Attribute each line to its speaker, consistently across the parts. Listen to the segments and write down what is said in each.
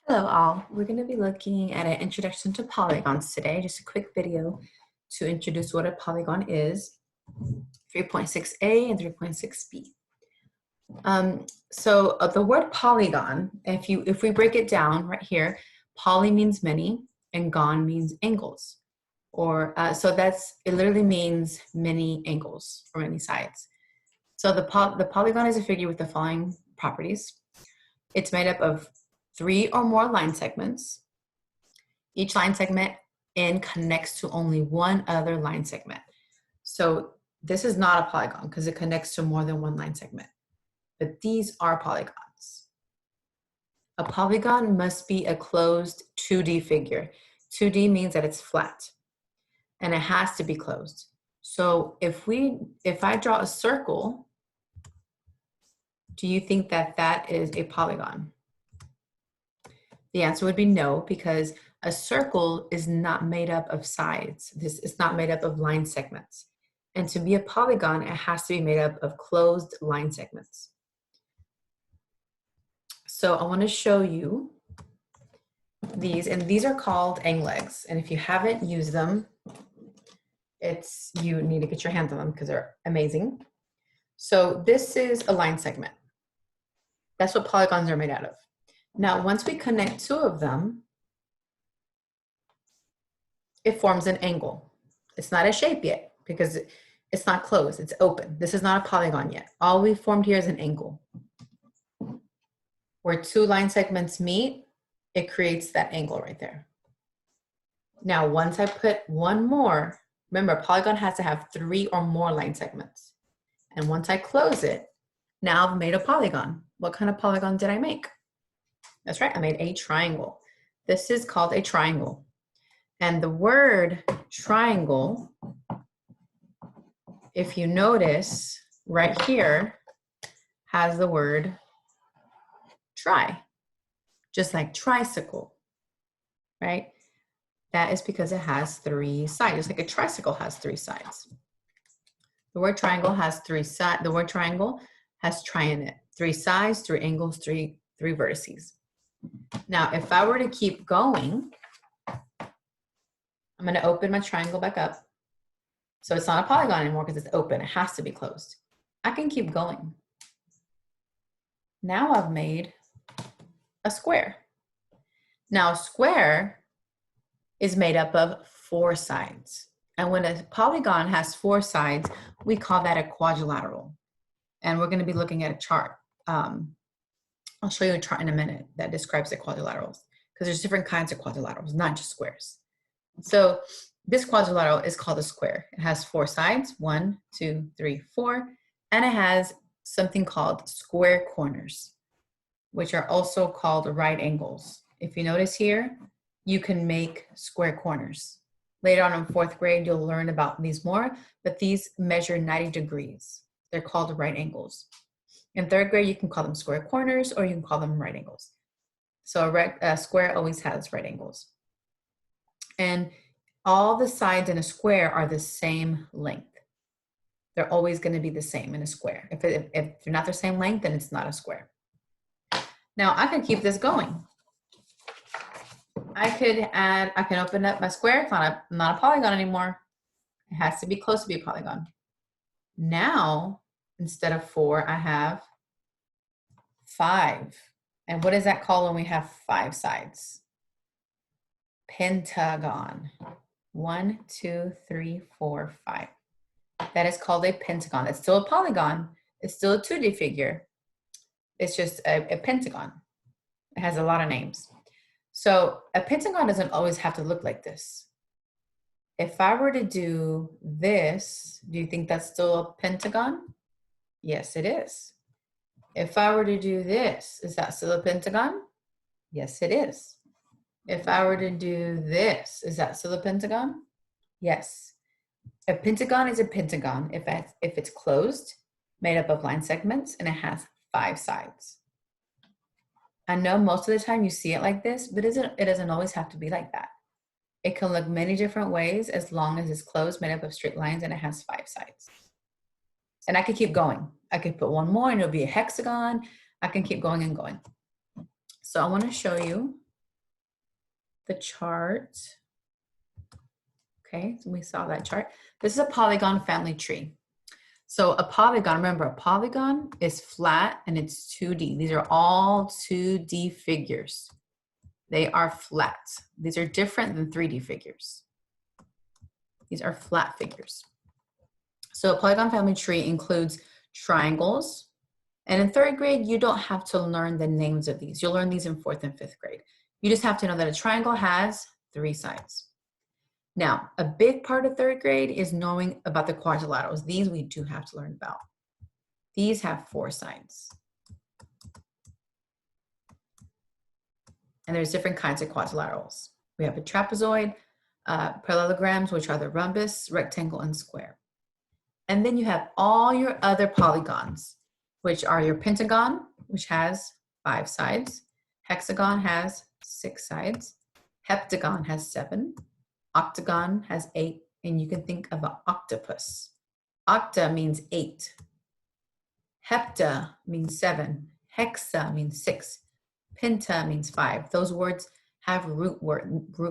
Speaker 1: Hello all, we're going to be looking at an introduction to polygons today, just a quick video to introduce what a polygon is, 3.6a and 3.6b. The word polygon, if we break it down right here, poly means many and gon means angles. It literally means many angles or many sides. So the polygon is a figure with the following properties. It's made up of 3 or more line segments. Each line segment connects to only one other line segment. So this is not a polygon because it connects to more than one line segment. But these are polygons. A polygon must be a closed 2D figure. 2D means that it's flat and it has to be closed. So if I draw a circle, do you think that is a polygon? The answer would be no, because a circle is not made up of sides. It's not made up of line segments. And to be a polygon, it has to be made up of closed line segments. So I want to show you these, and these are called angle legs. And if you haven't used them, you need to get your hands on them because they're amazing. So this is a line segment. That's what polygons are made out of. Now, once we connect 2 of them, it forms an angle. It's not a shape yet because it's not closed, it's open. This is not a polygon yet. All we formed here is an angle. Where 2 line segments meet, it creates that angle right there. Now, once I put one more, remember, a polygon has to have 3 or more line segments. And once I close it, now I've made a polygon. What kind of polygon did I make? That's right, I made a triangle. This is called a triangle. And the word triangle, if you notice right here, has the word tri, just like tricycle, right? That is because it has 3 sides, just like a tricycle has 3 sides. The word triangle has 3 sides. The word triangle has tri in it. 3 sides, 3 angles, 3 vertices. Now, if I were to keep going, I'm going to open my triangle back up. So it's not a polygon anymore because it's open. It has to be closed. I can keep going. Now I've made a square. Now, a square is made up of 4 sides. And when a polygon has 4 sides, we call that a quadrilateral. And we're going to be looking at a chart. I'll show you a chart in a minute that describes the quadrilaterals, because there's different kinds of quadrilaterals, not just squares. So this quadrilateral is called a square. It has 4 sides, 1, 2, 3, 4, and it has something called square corners, which are also called right angles. If you notice here, you can make square corners. Later on in 4th grade, you'll learn about these more, but these measure 90 degrees. They're called right angles. In 3rd grade, you can call them square corners or you can call them right angles. So a square always has right angles. And all the sides in a square are the same length. They're always going to be the same in a square. If they're not the same length, then it's not a square. Now, I can keep this going. I can open up my square. It's not a polygon anymore. It has to be close to be a polygon. Now, instead of 4, I have 5. And what is that called when we have 5 sides? Pentagon. 1, 2, 3, 4, 5. That is called a pentagon. It's still a polygon. It's still a 2D figure. It's just a pentagon. It has a lot of names. So a pentagon doesn't always have to look like this. If I were to do this, do you think that's still a pentagon? Yes, it is. If I were to do this, is that still a pentagon? Yes, it is. If I were to do this, is that still a pentagon? Yes. A pentagon is a pentagon if it's closed, made up of line segments, and it has 5 sides. I know most of the time you see it like this, but it doesn't always have to be like that. It can look many different ways as long as it's closed, made up of straight lines, and it has 5 sides. And I could keep going. I could put one more and it'll be a hexagon. I can keep going and going. So I want to show you the chart. Okay, so we saw that chart. This is a polygon family tree. So a polygon, remember, a polygon is flat and it's 2D. These are all 2D figures. They are flat. These are different than 3D figures. These are flat figures. So a polygon family tree includes triangles. And in 3rd grade, you don't have to learn the names of these. You'll learn these in 4th and 5th grade. You just have to know that a triangle has 3 sides. Now, a big part of 3rd grade is knowing about the quadrilaterals. These we do have to learn about. These have 4 sides. And there's different kinds of quadrilaterals. We have a trapezoid, parallelograms, which are the rhombus, rectangle, and square. And then you have all your other polygons, which are your pentagon, which has 5 sides. Hexagon has 6 sides. Heptagon has 7. Octagon has 8, and you can think of an octopus. Octa means 8. Hepta means 7. Hexa means 6. Penta means 5. Those words have root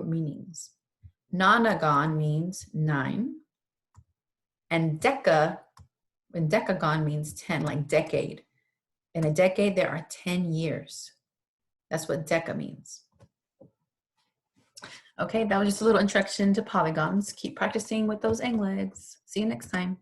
Speaker 1: meanings. Nonagon means 9. And decagon means 10, like decade. In a decade, there are 10 years. That's what deca means. Okay, that was just a little introduction to polygons. Keep practicing with those egg legs. See you next time.